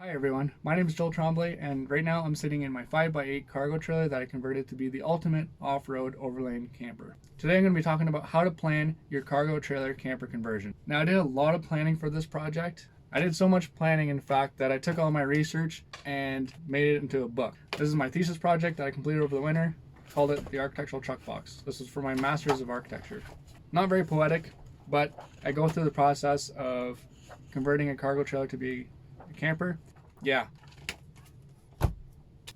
Hi everyone, my name is Joel Tremblay, and right now I'm sitting in my 5x8 cargo trailer that I converted to be the ultimate off-road overland camper. Today I'm going to be talking about how to plan your cargo trailer camper conversion. Now I did a lot of planning for this project. I did so much planning, in fact, that I took all my research and made it into a book. This is my thesis project that I completed over the winter. Called it the Architectural Truck Box. This was for my Masters of Architecture. Not very poetic, but I go through the process of converting a cargo trailer to be a camper. Yeah.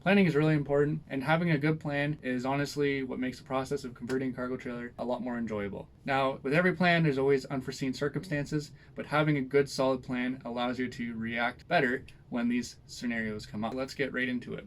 Planning is really important, and having a good plan is honestly what makes the process of converting a cargo trailer a lot more enjoyable. Now, with every plan, there's always unforeseen circumstances, but having a good solid plan allows you to react better when these scenarios come up. Let's get right into it.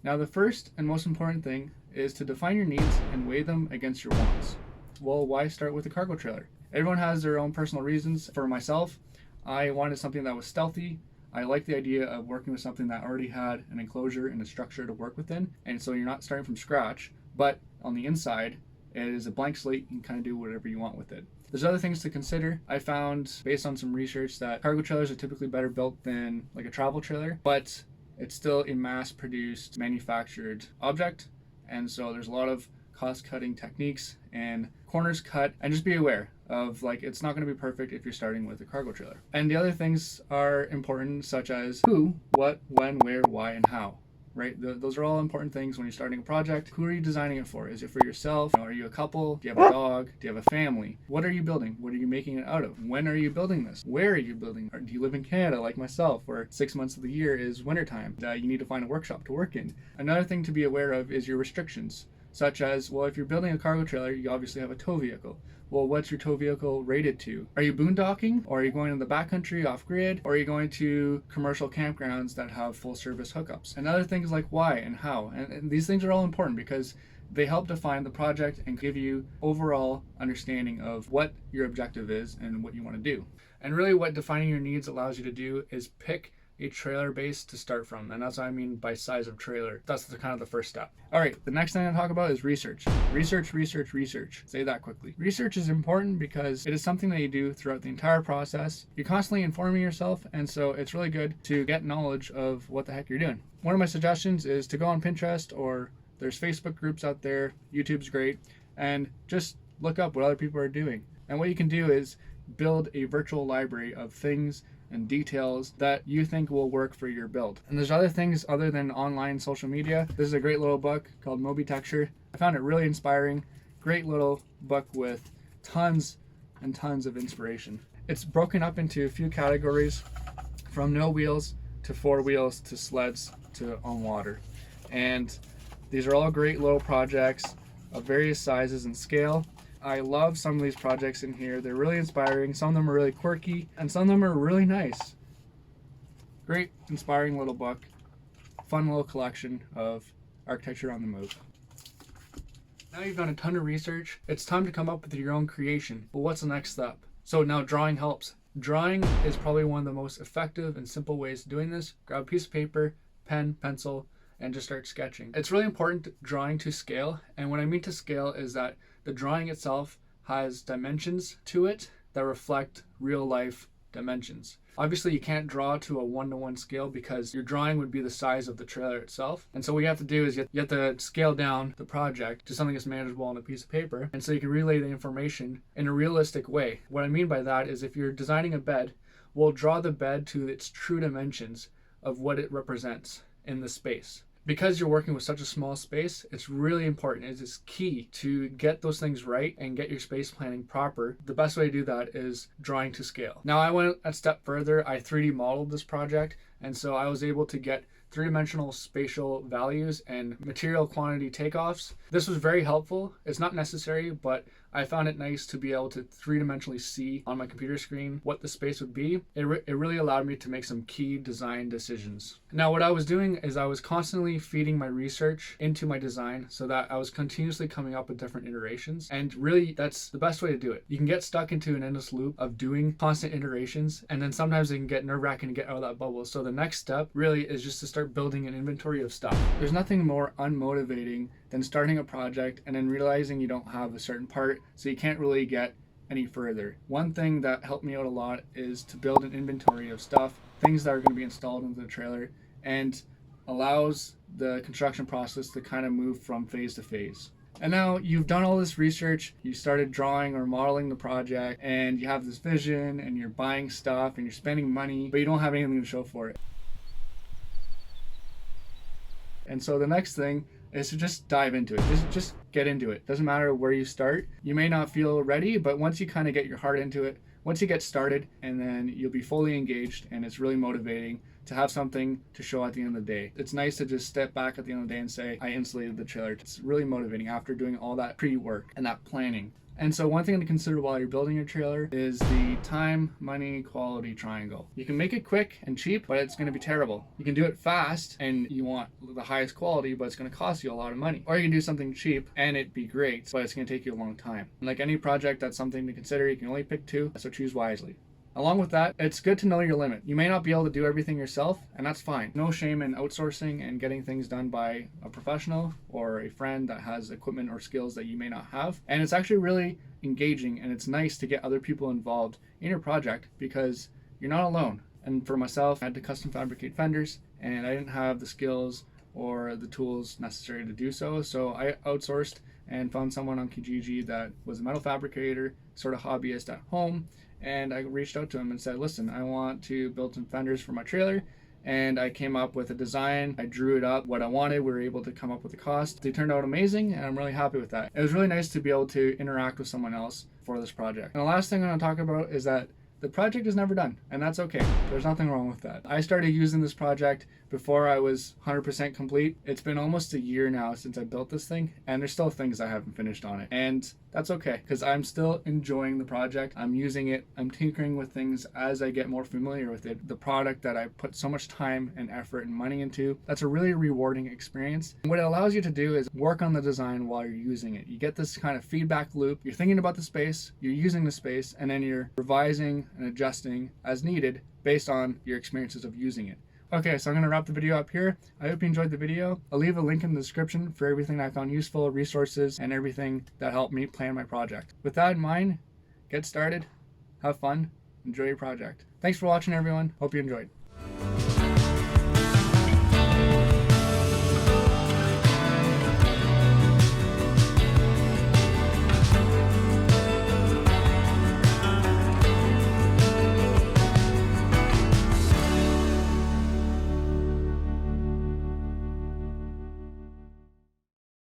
Now, the first and most important thing is to define your needs and weigh them against your wants. Well, why start with a cargo trailer? Everyone has their own personal reasons. For myself, I wanted something that was stealthy. I like the idea of working with something that already had an enclosure and a structure to work within, and so you're not starting from scratch, but on the inside, it is a blank slate. You can kind of do whatever you want with it. There's other things to consider. I found, based on some research, that cargo trailers are typically better built than like a travel trailer, but it's still a mass-produced, manufactured object, and so there's a lot of cost-cutting techniques and corners cut, and just be aware of, like, it's not going to be perfect if you're starting with a cargo trailer. And the other things are important, such as who, what, when, where, why, and how. Right? Those are all important things when you're starting a project. Who are you designing it for? Is it for yourself? Are you a couple? Do you have a dog? Do you have a family? What are you building? What are you making it out of? When are you building this? Where are you building? Or do you live in Canada like myself, where 6 months of the year is wintertime? You need to find a workshop to work in. Another thing to be aware of is your restrictions, such as, well, if you're building a cargo trailer, you obviously have a tow vehicle. Well, what's your tow vehicle rated to? Are you boondocking? Or are you going in the backcountry off-grid? Or are you going to commercial campgrounds that have full-service hookups? And other things like why and how. And these things are all important because they help define the project and give you overall understanding of what your objective is and what you want to do. And really what defining your needs allows you to do is pick a trailer base to start from, and that's what I mean by size of trailer. That's kind of the first step. All right, the next thing I talk about is research. Research. Say that quickly. Research is important because it is something that you do throughout the entire process. You're constantly informing yourself, and so it's really good to get knowledge of what the heck you're doing. One of my suggestions is to go on Pinterest, or there's Facebook groups out there, YouTube's great, and just look up what other people are doing. And what you can do is build a virtual library of things and details that you think will work for your build. And there's other things other than online social media. This is a great little book called Mobitecture. I found it really inspiring. Great little book with tons and tons of inspiration. It's broken up into a few categories, from no wheels to 4 wheels to sleds to on water. And these are all great little projects of various sizes and scale. I love some of these projects in here. They're really inspiring. Some of them are really quirky, and some of them are really nice. Great, inspiring little book. Fun little collection of architecture on the move. Now you've done a ton of research. It's time to come up with your own creation. But what's the next step? So now drawing helps. Drawing is probably one of the most effective and simple ways of doing this. Grab a piece of paper, pen, pencil, and just start sketching. It's really important drawing to scale, and what I mean to scale is that the drawing itself has dimensions to it that reflect real life dimensions. Obviously you can't draw to a 1-to-1 scale because your drawing would be the size of the trailer itself, and so what you have to do is you have to scale down the project to something that's manageable on a piece of paper, and so you can relay the information in a realistic way. What I mean by that is, if you're designing a bed, we'll draw the bed to its true dimensions of what it represents in the space. Because you're working with such a small space, it's really important. It is key to get those things right and get your space planning proper. The best way to do that is drawing to scale. Now I went a step further. I 3D modeled this project, and so I was able to get three-dimensional spatial values and material quantity takeoffs. This was very helpful. It's not necessary, but I found it nice to be able to three-dimensionally see on my computer screen what the space would be. It really allowed me to make some key design decisions. Now, what I was doing is I was constantly feeding my research into my design so that I was continuously coming up with different iterations. And really, that's the best way to do it. You can get stuck into an endless loop of doing constant iterations, and then sometimes it can get nerve-wracking to get out of that bubble. So the next step really is just to start building an inventory of stuff. There's nothing more unmotivating than starting a project and then realizing you don't have a certain part, so you can't really get any further. One thing that helped me out a lot is to build an inventory of stuff, things that are going to be installed into the trailer, and allows the construction process to kind of move from phase to phase. And now you've done all this research, you started drawing or modeling the project, and you have this vision, and you're buying stuff, and you're spending money, but you don't have anything to show for it. And so the next thing is to just dive into it. Just get into it. Doesn't matter where you start. You may not feel ready, but once you kind of get your heart into it, once you get started, and then you'll be fully engaged, and it's really motivating to have something to show at the end of the day. It's nice to just step back at the end of the day and say, I insulated the trailer. It's really motivating after doing all that pre-work and that planning. And so one thing to consider while you're building your trailer is the time, money, quality triangle. You can make it quick and cheap, but it's going to be terrible. You can do it fast and you want the highest quality, but it's going to cost you a lot of money. Or you can do something cheap and it'd be great, but it's going to take you a long time. Like any project, that's something to consider. You can only pick two, so choose wisely. Along with that, it's good to know your limit. You may not be able to do everything yourself, and that's fine. No shame in outsourcing and getting things done by a professional or a friend that has equipment or skills that you may not have. And it's actually really engaging, and it's nice to get other people involved in your project because you're not alone. And for myself, I had to custom fabricate fenders, and I didn't have the skills or the tools necessary to do so. So I outsourced and found someone on Kijiji that was a metal fabricator, sort of hobbyist at home. And I reached out to him and said, listen, I want to build some fenders for my trailer. And I came up with a design. I drew it up, what I wanted. We were able to come up with a cost. They turned out amazing, and I'm really happy with that. It was really nice to be able to interact with someone else for this project. And the last thing I'm going to talk about is that the project is never done, and that's okay. There's nothing wrong with that. I started using this project before I was 100% complete. It's been almost a year now since I built this thing, and there's still things I haven't finished on it. And that's okay, because I'm still enjoying the project. I'm using it. I'm tinkering with things as I get more familiar with it. The product that I put so much time and effort and money into, that's a really rewarding experience. And what it allows you to do is work on the design while you're using it. You get this kind of feedback loop. You're thinking about the space, you're using the space, and then you're revising and adjusting as needed based on your experiences of using it. Okay, so I'm going to wrap the video up here. I hope you enjoyed the video. I'll leave a link in the description for everything that I found useful, resources, and everything that helped me plan my project. With that in mind, get started, have fun, enjoy your project. Thanks for watching, everyone. Hope you enjoyed.